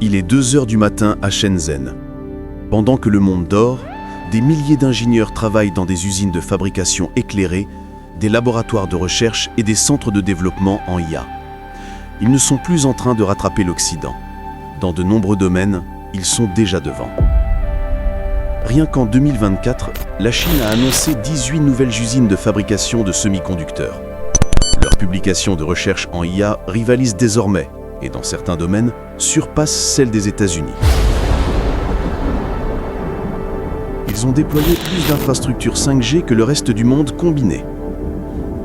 Il est 2 heures du matin à Shenzhen. Pendant que le monde dort, des milliers d'ingénieurs travaillent dans des usines de fabrication éclairées, des laboratoires de recherche et des centres de développement en IA. Ils ne sont plus en train de rattraper l'Occident. Dans de nombreux domaines, ils sont déjà devant. Rien qu'en 2024, la Chine a annoncé 18 nouvelles usines de fabrication de semi-conducteurs. Leurs publications de recherche en IA rivalisent désormais, et dans certains domaines, surpassent celles des États-Unis. Ils ont déployé plus d'infrastructures 5G que le reste du monde combiné.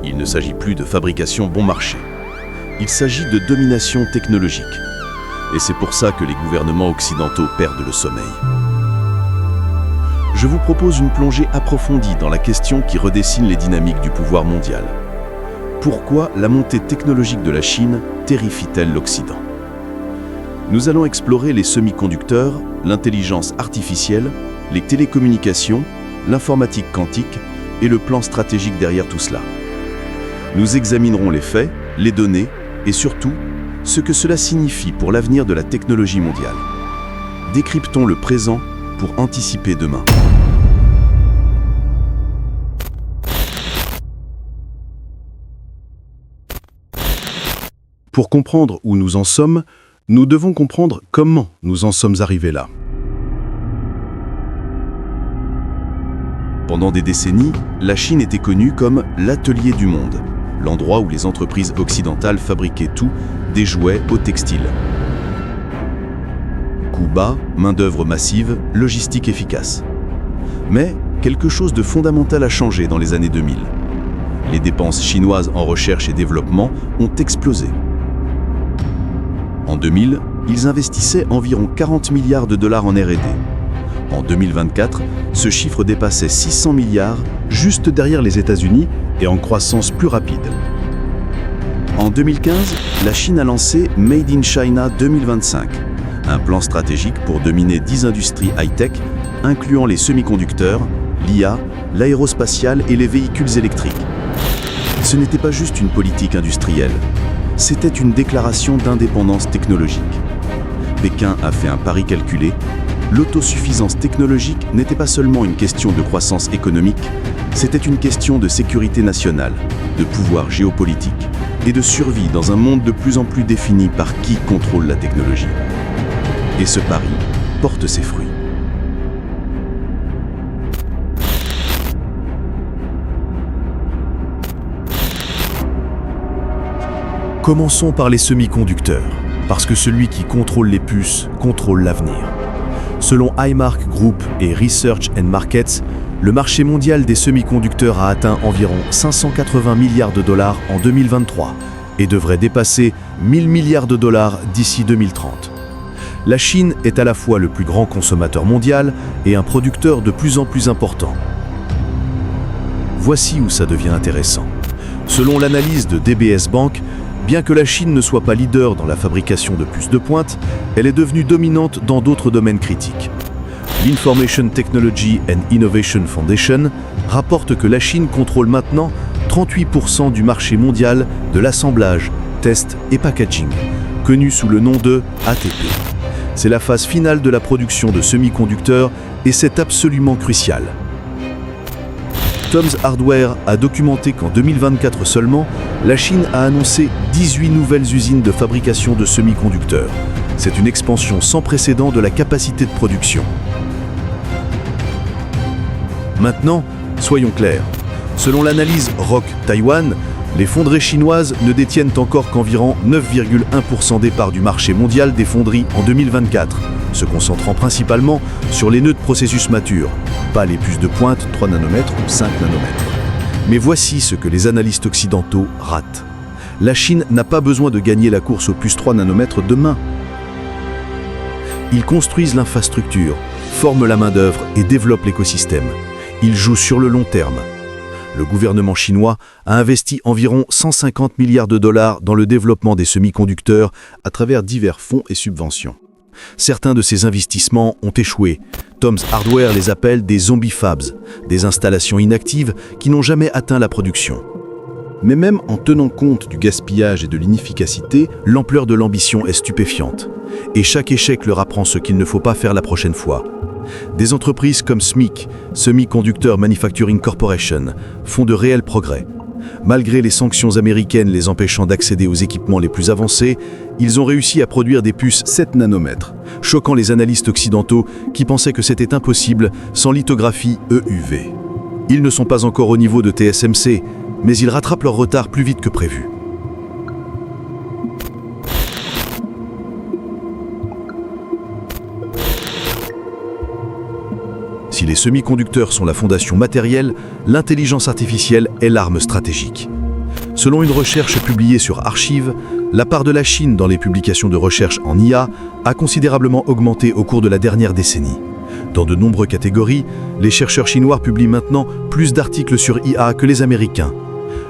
Il ne s'agit plus de fabrication bon marché. Il s'agit de domination technologique. Et c'est pour ça que les gouvernements occidentaux perdent le sommeil. Je vous propose une plongée approfondie dans la question qui redessine les dynamiques du pouvoir mondial. Pourquoi la montée technologique de la Chine terrifie-t-elle l'Occident ? Nous allons explorer les semi-conducteurs, l'intelligence artificielle, les télécommunications, l'informatique quantique et le plan stratégique derrière tout cela. Nous examinerons les faits, les données et surtout ce que cela signifie pour l'avenir de la technologie mondiale. Décryptons le présent pour anticiper demain. Pour comprendre où nous en sommes, nous devons comprendre comment nous en sommes arrivés là. Pendant des décennies, la Chine était connue comme l'atelier du monde, l'endroit où les entreprises occidentales fabriquaient tout, des jouets au textile. Coûts bas, main-d'œuvre massive, logistique efficace. Mais quelque chose de fondamental a changé dans les années 2000. Les dépenses chinoises en recherche et développement ont explosé. En 2000, ils investissaient environ 40 milliards de dollars en R&D. En 2024, ce chiffre dépassait 600 milliards, juste derrière les États-Unis et en croissance plus rapide. En 2015, la Chine a lancé Made in China 2025, un plan stratégique pour dominer 10 industries high-tech, incluant les semi-conducteurs, l'IA, l'aérospatiale et les véhicules électriques. Ce n'était pas juste une politique industrielle, c'était une déclaration d'indépendance technologique. Pékin a fait un pari calculé. L'autosuffisance technologique n'était pas seulement une question de croissance économique, c'était une question de sécurité nationale, de pouvoir géopolitique et de survie dans un monde de plus en plus défini par qui contrôle la technologie. Et ce pari porte ses fruits. Commençons par les semi-conducteurs, parce que celui qui contrôle les puces contrôle l'avenir. Selon Highmark Group et Research and Markets, le marché mondial des semi-conducteurs a atteint environ 580 milliards de dollars en 2023 et devrait dépasser 1000 milliards de dollars d'ici 2030. La Chine est à la fois le plus grand consommateur mondial et un producteur de plus en plus important. Voici où ça devient intéressant. Selon l'analyse de DBS Bank, bien que la Chine ne soit pas leader dans la fabrication de puces de pointe, elle est devenue dominante dans d'autres domaines critiques. L'Information Technology and Innovation Foundation rapporte que la Chine contrôle maintenant 38% du marché mondial de l'assemblage, test et packaging, connu sous le nom de ATP. C'est la phase finale de la production de semi-conducteurs et c'est absolument crucial. Tom's Hardware a documenté qu'en 2024 seulement, la Chine a annoncé 18 nouvelles usines de fabrication de semi-conducteurs. C'est une expansion sans précédent de la capacité de production. Maintenant, soyons clairs. Selon l'analyse Rock Taiwan, les fonderies chinoises ne détiennent encore qu'environ 9,1% des parts du marché mondial des fonderies en 2024, se concentrant principalement sur les nœuds de processus matures, pas les puces de pointe 3 nanomètres ou 5 nanomètres. Mais voici ce que les analystes occidentaux ratent. La Chine n'a pas besoin de gagner la course aux puces 3 nanomètres demain. Ils construisent l'infrastructure, forment la main-d'œuvre et développent l'écosystème. Ils jouent sur le long terme. Le gouvernement chinois a investi environ 150 milliards de dollars dans le développement des semi-conducteurs à travers divers fonds et subventions. Certains de ces investissements ont échoué. Tom's Hardware les appelle des zombie fabs, des installations inactives qui n'ont jamais atteint la production. Mais même en tenant compte du gaspillage et de l'inefficacité, l'ampleur de l'ambition est stupéfiante. Et chaque échec leur apprend ce qu'il ne faut pas faire la prochaine fois. Des entreprises comme SMIC, Semiconductor Manufacturing Corporation, font de réels progrès. Malgré les sanctions américaines les empêchant d'accéder aux équipements les plus avancés, ils ont réussi à produire des puces 7 nanomètres, choquant les analystes occidentaux qui pensaient que c'était impossible sans lithographie EUV. Ils ne sont pas encore au niveau de TSMC, mais ils rattrapent leur retard plus vite que prévu. Si les semi-conducteurs sont la fondation matérielle, l'intelligence artificielle est l'arme stratégique. Selon une recherche publiée sur Archive, la part de la Chine dans les publications de recherche en IA a considérablement augmenté au cours de la dernière décennie. Dans de nombreuses catégories, les chercheurs chinois publient maintenant plus d'articles sur IA que les Américains.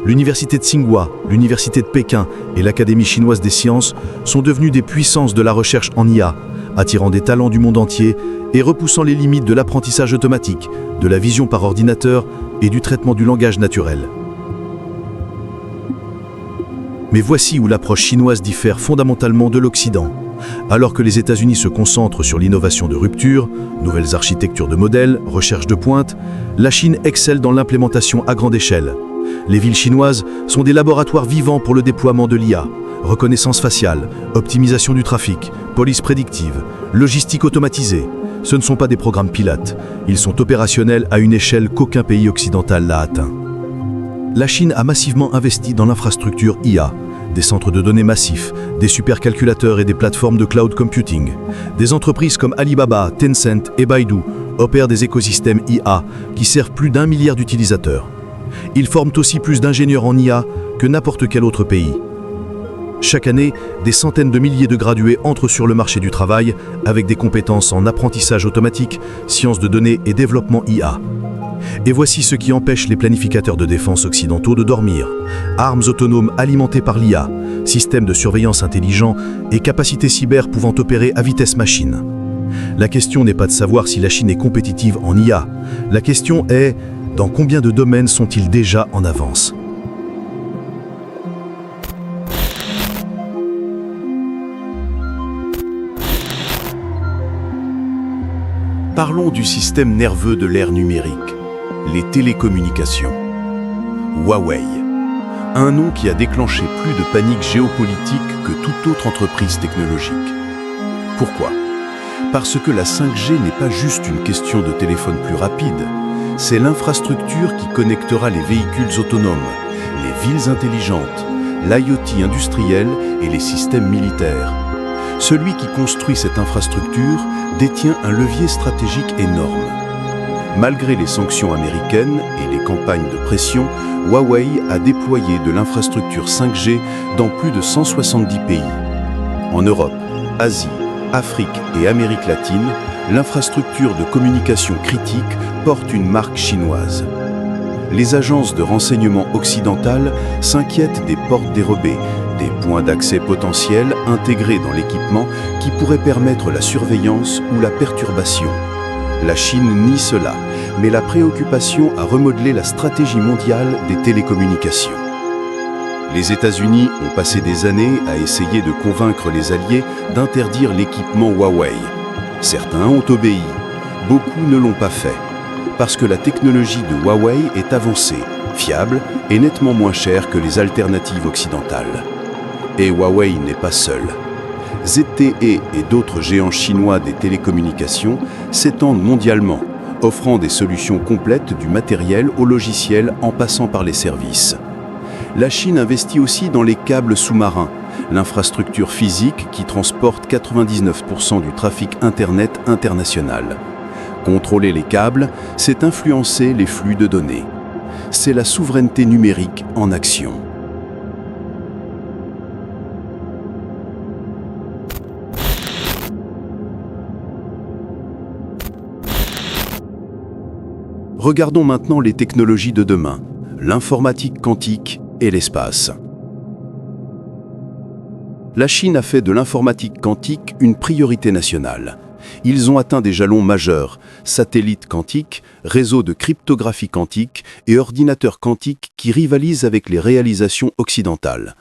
L'université de Tsinghua, l'université de Pékin et l'Académie chinoise des sciences sont devenues des puissances de la recherche en IA, attirant des talents du monde entier et repoussant les limites de l'apprentissage automatique, de la vision par ordinateur et du traitement du langage naturel. Mais voici où l'approche chinoise diffère fondamentalement de l'Occident. Alors que les États-Unis se concentrent sur l'innovation de rupture, nouvelles architectures de modèles, recherche de pointe, la Chine excelle dans l'implémentation à grande échelle. Les villes chinoises sont des laboratoires vivants pour le déploiement de l'IA. Reconnaissance faciale, optimisation du trafic, police prédictive, logistique automatisée. Ce ne sont pas des programmes pilotes, ils sont opérationnels à une échelle qu'aucun pays occidental n'a atteint. La Chine a massivement investi dans l'infrastructure IA, des centres de données massifs, des supercalculateurs et des plateformes de cloud computing. Des entreprises comme Alibaba, Tencent et Baidu opèrent des écosystèmes IA qui servent plus d'1 milliard d'utilisateurs. Ils forment aussi plus d'ingénieurs en IA que n'importe quel autre pays. Chaque année, des centaines de milliers de gradués entrent sur le marché du travail avec des compétences en apprentissage automatique, sciences de données et développement IA. Et voici ce qui empêche les planificateurs de défense occidentaux de dormir. Armes autonomes alimentées par l'IA, systèmes de surveillance intelligents et capacités cyber pouvant opérer à vitesse machine. La question n'est pas de savoir si la Chine est compétitive en IA. La question est, dans combien de domaines sont-ils déjà en avance ? Parlons du système nerveux de l'ère numérique, les télécommunications. Huawei, un nom qui a déclenché plus de panique géopolitique que toute autre entreprise technologique. Pourquoi ? Parce que la 5G n'est pas juste une question de téléphone plus rapide, c'est l'infrastructure qui connectera les véhicules autonomes, les villes intelligentes, l'IoT industriel et les systèmes militaires. Celui qui construit cette infrastructure détient un levier stratégique énorme. Malgré les sanctions américaines et les campagnes de pression, Huawei a déployé de l'infrastructure 5G dans plus de 170 pays. En Europe, Asie, Afrique et Amérique latine, l'infrastructure de communication critique porte une marque chinoise. Les agences de renseignement occidentales s'inquiètent des portes dérobées, des points d'accès potentiels intégrés dans l'équipement qui pourraient permettre la surveillance ou la perturbation. La Chine nie cela, mais la préoccupation a remodelé la stratégie mondiale des télécommunications. Les États-Unis ont passé des années à essayer de convaincre les alliés d'interdire l'équipement Huawei. Certains ont obéi, beaucoup ne l'ont pas fait, parce que la technologie de Huawei est avancée, fiable et nettement moins chère que les alternatives occidentales. Et Huawei n'est pas seul. ZTE et d'autres géants chinois des télécommunications s'étendent mondialement, offrant des solutions complètes du matériel au logiciel en passant par les services. La Chine investit aussi dans les câbles sous-marins, l'infrastructure physique qui transporte 99% du trafic Internet international. Contrôler les câbles, c'est influencer les flux de données. C'est la souveraineté numérique en action. Regardons maintenant les technologies de demain, l'informatique quantique et l'espace. La Chine a fait de l'informatique quantique une priorité nationale. Ils ont atteint des jalons majeurs, satellites quantiques, réseaux de cryptographie quantique et ordinateurs quantiques qui rivalisent avec les réalisations occidentales.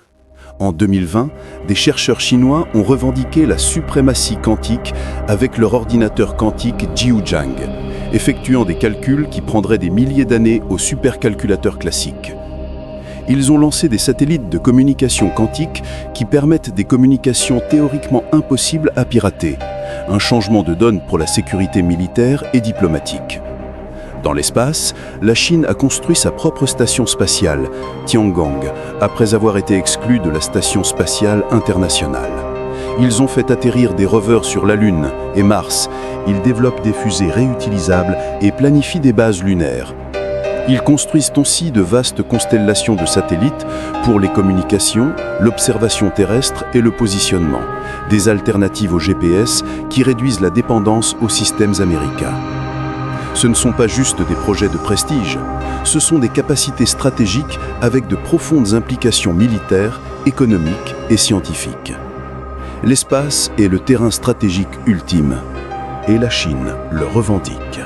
En 2020, des chercheurs chinois ont revendiqué la suprématie quantique avec leur ordinateur quantique Jiuzhang, effectuant des calculs qui prendraient des milliers d'années aux supercalculateurs classiques. Ils ont lancé des satellites de communication quantique qui permettent des communications théoriquement impossibles à pirater, un changement de donne pour la sécurité militaire et diplomatique. Dans l'espace, la Chine a construit sa propre station spatiale, Tiangong, après avoir été exclue de la Station spatiale internationale. Ils ont fait atterrir des rovers sur la Lune et Mars. Ils développent des fusées réutilisables et planifient des bases lunaires. Ils construisent aussi de vastes constellations de satellites pour les communications, l'observation terrestre et le positionnement, des alternatives au GPS qui réduisent la dépendance aux systèmes américains. Ce ne sont pas juste des projets de prestige, ce sont des capacités stratégiques avec de profondes implications militaires, économiques et scientifiques. L'espace est le terrain stratégique ultime, et la Chine le revendique.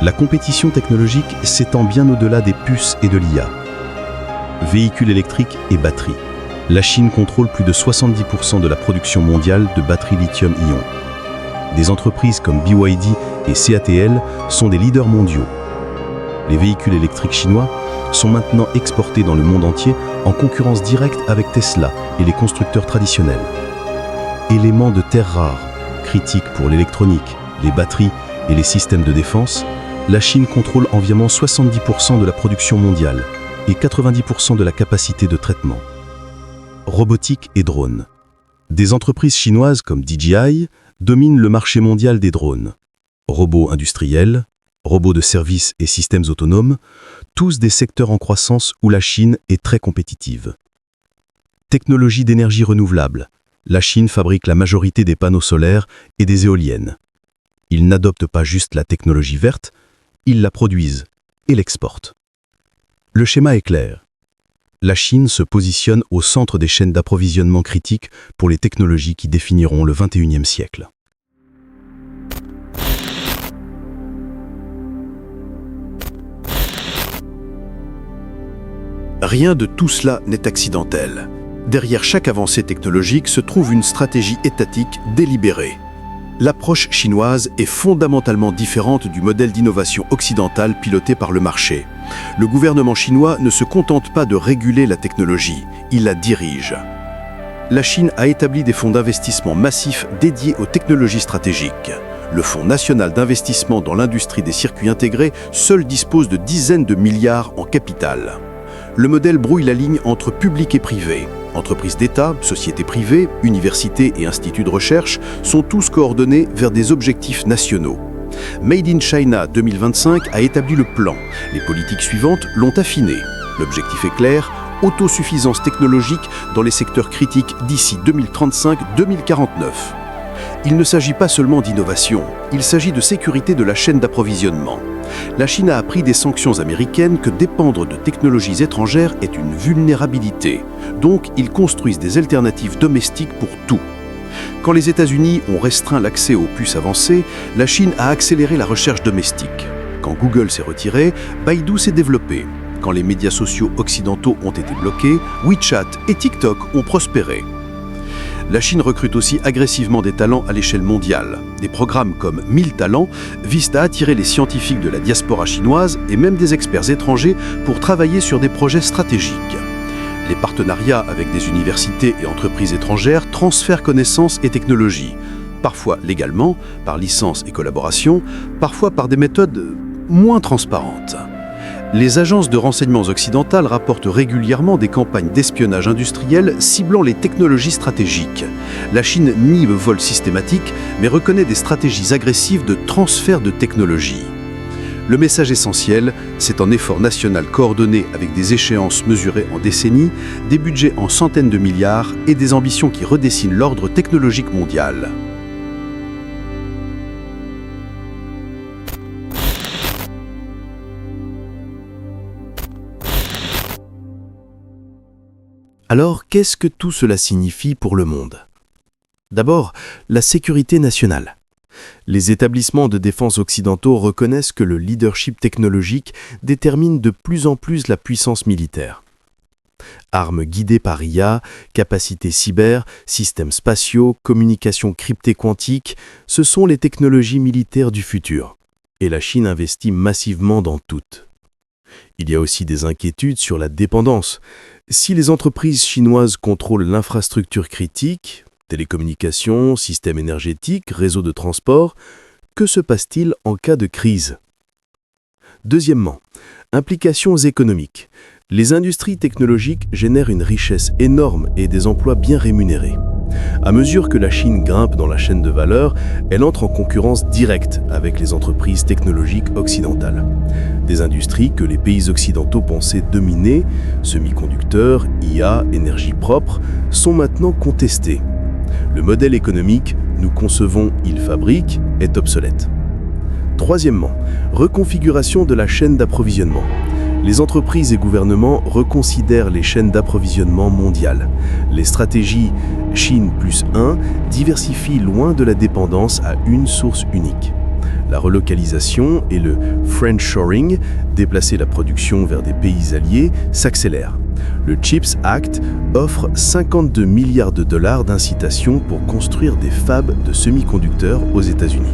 La compétition technologique s'étend bien au-delà des puces et de l'IA. Véhicules électriques et batteries. La Chine contrôle plus de 70% de la production mondiale de batteries lithium-ion. Des entreprises comme BYD et CATL sont des leaders mondiaux. Les véhicules électriques chinois sont maintenant exportés dans le monde entier en concurrence directe avec Tesla et les constructeurs traditionnels. Éléments de terres rares, critiques pour l'électronique, les batteries et les systèmes de défense, la Chine contrôle environ 70% de la production mondiale et 90% de la capacité de traitement. Robotique et drones. Des entreprises chinoises comme DJI dominent le marché mondial des drones. Robots industriels, robots de service et systèmes autonomes, tous des secteurs en croissance où la Chine est très compétitive. Technologie d'énergie renouvelable. La Chine fabrique la majorité des panneaux solaires et des éoliennes. Ils n'adoptent pas juste la technologie verte, ils la produisent et l'exportent. Le schéma est clair. La Chine se positionne au centre des chaînes d'approvisionnement critiques pour les technologies qui définiront le XXIe siècle. Rien de tout cela n'est accidentel. Derrière chaque avancée technologique se trouve une stratégie étatique délibérée. L'approche chinoise est fondamentalement différente du modèle d'innovation occidental piloté par le marché. Le gouvernement chinois ne se contente pas de réguler la technologie, il la dirige. La Chine a établi des fonds d'investissement massifs dédiés aux technologies stratégiques. Le Fonds national d'investissement dans l'industrie des circuits intégrés seul dispose de dizaines de milliards en capital. Le modèle brouille la ligne entre public et privé. Entreprises d'État, sociétés privées, universités et instituts de recherche sont tous coordonnés vers des objectifs nationaux. Made in China 2025 a établi le plan. Les politiques suivantes l'ont affiné. L'objectif est clair, autosuffisance technologique dans les secteurs critiques d'ici 2035-2049. Il ne s'agit pas seulement d'innovation, il s'agit de sécurité de la chaîne d'approvisionnement. La Chine a appris des sanctions américaines que dépendre de technologies étrangères est une vulnérabilité. Donc, ils construisent des alternatives domestiques pour tout. Quand les États-Unis ont restreint l'accès aux puces avancées, la Chine a accéléré la recherche domestique. Quand Google s'est retiré, Baidu s'est développé. Quand les médias sociaux occidentaux ont été bloqués, WeChat et TikTok ont prospéré. La Chine recrute aussi agressivement des talents à l'échelle mondiale. Des programmes comme 1000 talents visent à attirer les scientifiques de la diaspora chinoise et même des experts étrangers pour travailler sur des projets stratégiques. Les partenariats avec des universités et entreprises étrangères transfèrent connaissances et technologies, parfois légalement, par licence et collaboration, parfois par des méthodes moins transparentes. Les agences de renseignements occidentales rapportent régulièrement des campagnes d'espionnage industriel ciblant les technologies stratégiques. La Chine nie le vol systématique, mais reconnaît des stratégies agressives de transfert de technologie. Le message essentiel, c'est un effort national coordonné avec des échéances mesurées en décennies, des budgets en centaines de milliards et des ambitions qui redessinent l'ordre technologique mondial. Alors, qu'est-ce que tout cela signifie pour le monde ? D'abord, la sécurité nationale. Les établissements de défense occidentaux reconnaissent que le leadership technologique détermine de plus en plus la puissance militaire. Armes guidées par IA, capacités cyber, systèmes spatiaux, communications cryptées quantiques, ce sont les technologies militaires du futur. Et la Chine investit massivement dans toutes. Il y a aussi des inquiétudes sur la dépendance. Si les entreprises chinoises contrôlent l'infrastructure critique, télécommunications, systèmes énergétiques, réseaux de transport, que se passe-t-il en cas de crise ? Deuxièmement, implications économiques. Les industries technologiques génèrent une richesse énorme et des emplois bien rémunérés. À mesure que la Chine grimpe dans la chaîne de valeur, elle entre en concurrence directe avec les entreprises technologiques occidentales. Des industries que les pays occidentaux pensaient dominer, semi-conducteurs, IA, énergie propre, sont maintenant contestées. Le modèle économique « nous concevons, ils fabriquent » est obsolète. Troisièmement, reconfiguration de la chaîne d'approvisionnement. Les entreprises et gouvernements reconsidèrent les chaînes d'approvisionnement mondiales. Les stratégies Chine plus 1 diversifient loin de la dépendance à une source unique. La relocalisation et le friendshoring, déplacer la production vers des pays alliés, s'accélèrent. Le CHIPS Act offre 52 milliards de dollars d'incitation pour construire des fabs de semi-conducteurs aux États-Unis.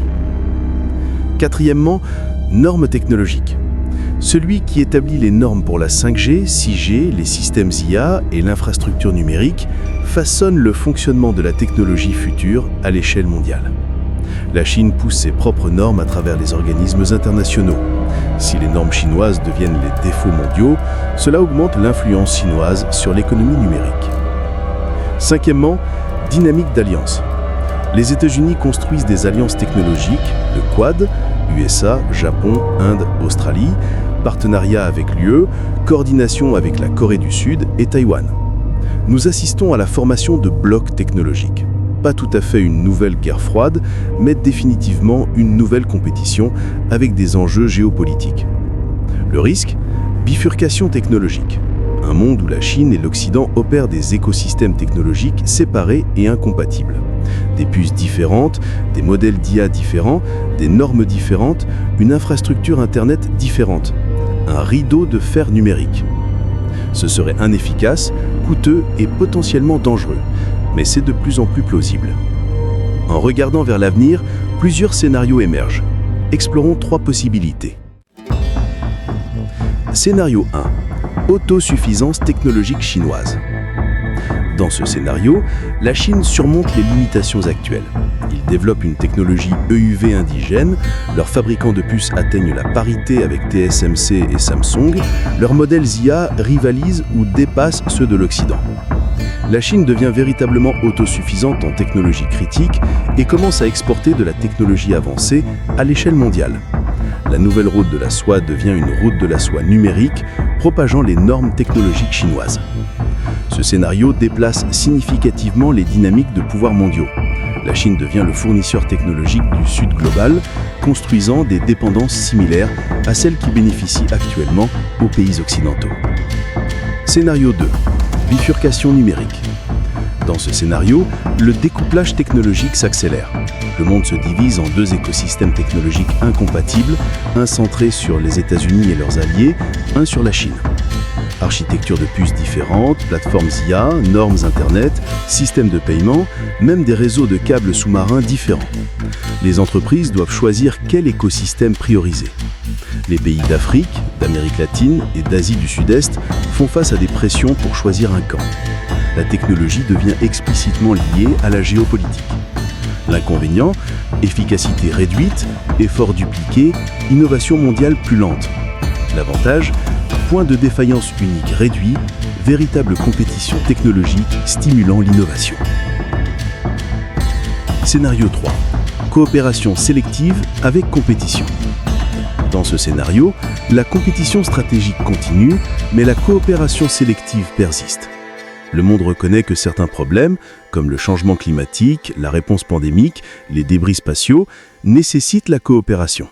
Quatrièmement, normes technologiques. Celui qui établit les normes pour la 5G, 6G, les systèmes IA et l'infrastructure numérique façonne le fonctionnement de la technologie future à l'échelle mondiale. La Chine pousse ses propres normes à travers les organismes internationaux. Si les normes chinoises deviennent les défauts mondiaux, cela augmente l'influence chinoise sur l'économie numérique. Cinquièmement, dynamique d'alliance. Les États-Unis construisent des alliances technologiques, le Quad, USA, Japon, Inde, Australie, partenariat avec l'UE, coordination avec la Corée du Sud et Taïwan. Nous assistons à la formation de blocs technologiques. Pas tout à fait une nouvelle guerre froide, mais définitivement une nouvelle compétition avec des enjeux géopolitiques. Le risque ? Bifurcation technologique. Un monde où la Chine et l'Occident opèrent des écosystèmes technologiques séparés et incompatibles. Des puces différentes, des modèles d'IA différents, des normes différentes, une infrastructure Internet différente. Un rideau de fer numérique. Ce serait inefficace, coûteux et potentiellement dangereux, mais c'est de plus en plus plausible. En regardant vers l'avenir, plusieurs scénarios émergent. Explorons 3 possibilités. Scénario 1. Autosuffisance technologique chinoise. Dans ce scénario, la Chine surmonte les limitations actuelles. Ils développent une technologie EUV indigène, leurs fabricants de puces atteignent la parité avec TSMC et Samsung, leurs modèles IA rivalisent ou dépassent ceux de l'Occident. La Chine devient véritablement autosuffisante en technologie critique et commence à exporter de la technologie avancée à l'échelle mondiale. La nouvelle route de la soie devient une route de la soie numérique, propageant les normes technologiques chinoises. Ce scénario déplace significativement les dynamiques de pouvoir mondiaux. La Chine devient le fournisseur technologique du Sud global, construisant des dépendances similaires à celles qui bénéficient actuellement aux pays occidentaux. Scénario 2. Bifurcation numérique. Dans ce scénario, le découplage technologique s'accélère. Le monde se divise en 2 écosystèmes technologiques incompatibles, un centré sur les États-Unis et leurs alliés, un sur la Chine. Architecture de puces différentes, plateformes IA, normes Internet, systèmes de paiement, même des réseaux de câbles sous-marins différents. Les entreprises doivent choisir quel écosystème prioriser. Les pays d'Afrique, d'Amérique latine et d'Asie du Sud-Est font face à des pressions pour choisir un camp. La technologie devient explicitement liée à la géopolitique. L'inconvénient, efficacité réduite, efforts dupliqués, innovation mondiale plus lente. L'avantage, point de défaillance unique réduit, véritable compétition technologique stimulant l'innovation. Scénario 3. Coopération sélective avec compétition. Dans ce scénario, la compétition stratégique continue, mais la coopération sélective persiste. Le monde reconnaît que certains problèmes, comme le changement climatique, la réponse pandémique, les débris spatiaux, nécessitent la coopération.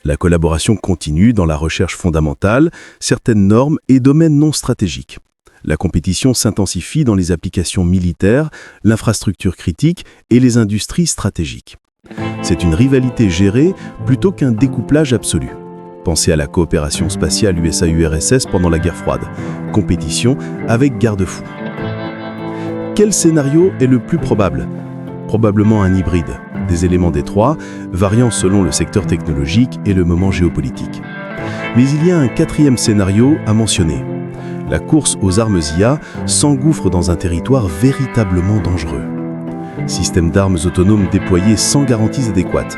La collaboration continue dans la recherche fondamentale, certaines normes et domaines non stratégiques. La compétition s'intensifie dans les applications militaires, l'infrastructure critique et les industries stratégiques. C'est une rivalité gérée plutôt qu'un découplage absolu. Pensez à la coopération spatiale USA-URSS pendant la guerre froide. Compétition avec garde-fous. Quel scénario est le plus probable ? Probablement un hybride, des éléments des trois, variant selon le secteur technologique et le moment géopolitique. Mais il y a un quatrième scénario à mentionner. La course aux armes IA s'engouffre dans un territoire véritablement dangereux. Systèmes d'armes autonomes déployés sans garanties adéquates.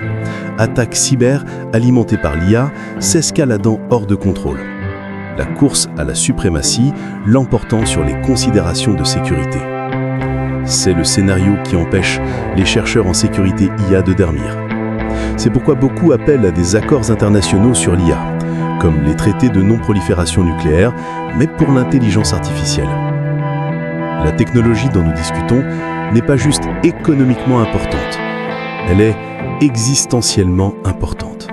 Attaques cyber alimentées par l'IA s'escaladant hors de contrôle. La course à la suprématie l'emportant sur les considérations de sécurité. C'est le scénario qui empêche les chercheurs en sécurité IA de dormir. C'est pourquoi beaucoup appellent à des accords internationaux sur l'IA, comme les traités de non-prolifération nucléaire, mais pour l'intelligence artificielle. La technologie dont nous discutons n'est pas juste économiquement importante, elle est existentiellement importante.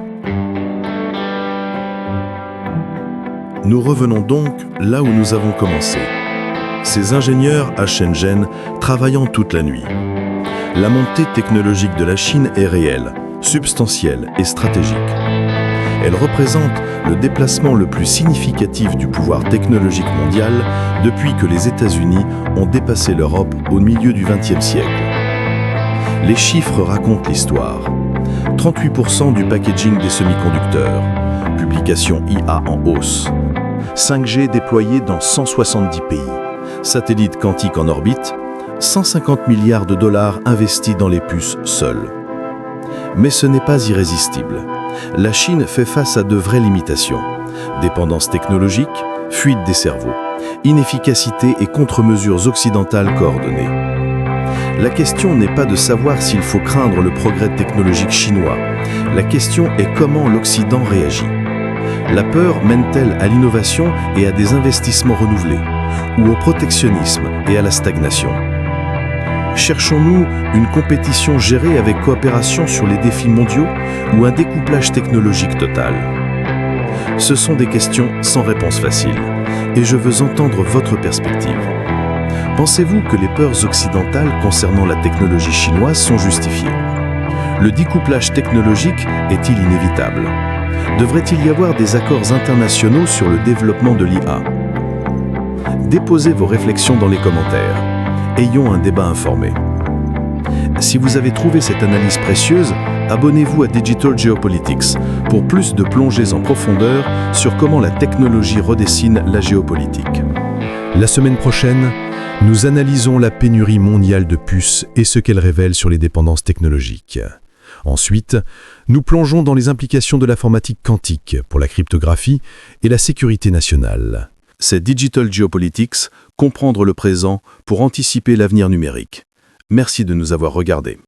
Nous revenons donc là où nous avons commencé. Ces ingénieurs à Shenzhen travaillant toute la nuit. La montée technologique de la Chine est réelle, substantielle et stratégique. Elle représente le déplacement le plus significatif du pouvoir technologique mondial depuis que les États-Unis ont dépassé l'Europe au milieu du XXe siècle. Les chiffres racontent l'histoire. 38% du packaging des semi-conducteurs, publication IA en hausse, 5G déployé dans 170 pays, satellites quantiques en orbite, 150 milliards de dollars investis dans les puces seules. Mais ce n'est pas irrésistible. La Chine fait face à de vraies limitations. Dépendance technologique, fuite des cerveaux, inefficacité et contre-mesures occidentales coordonnées. La question n'est pas de savoir s'il faut craindre le progrès technologique chinois. La question est comment l'Occident réagit. La peur mène-t-elle à l'innovation et à des investissements renouvelés, ou au protectionnisme et à la stagnation ? Cherchons-nous une compétition gérée avec coopération sur les défis mondiaux ou un découplage technologique total ? Ce sont des questions sans réponse facile, et je veux entendre votre perspective. Pensez-vous que les peurs occidentales concernant la technologie chinoise sont justifiées ? Le découplage technologique est-il inévitable ? Devrait-il y avoir des accords internationaux sur le développement de l'IA ? Déposez vos réflexions dans les commentaires. Ayons un débat informé. Si vous avez trouvé cette analyse précieuse, abonnez-vous à Digital Geopolitics pour plus de plongées en profondeur sur comment la technologie redessine la géopolitique. La semaine prochaine, nous analysons la pénurie mondiale de puces et ce qu'elle révèle sur les dépendances technologiques. Ensuite, nous plongeons dans les implications de l'informatique quantique pour la cryptographie et la sécurité nationale. C'est Digital Geopolitics, comprendre le présent pour anticiper l'avenir numérique. Merci de nous avoir regardés.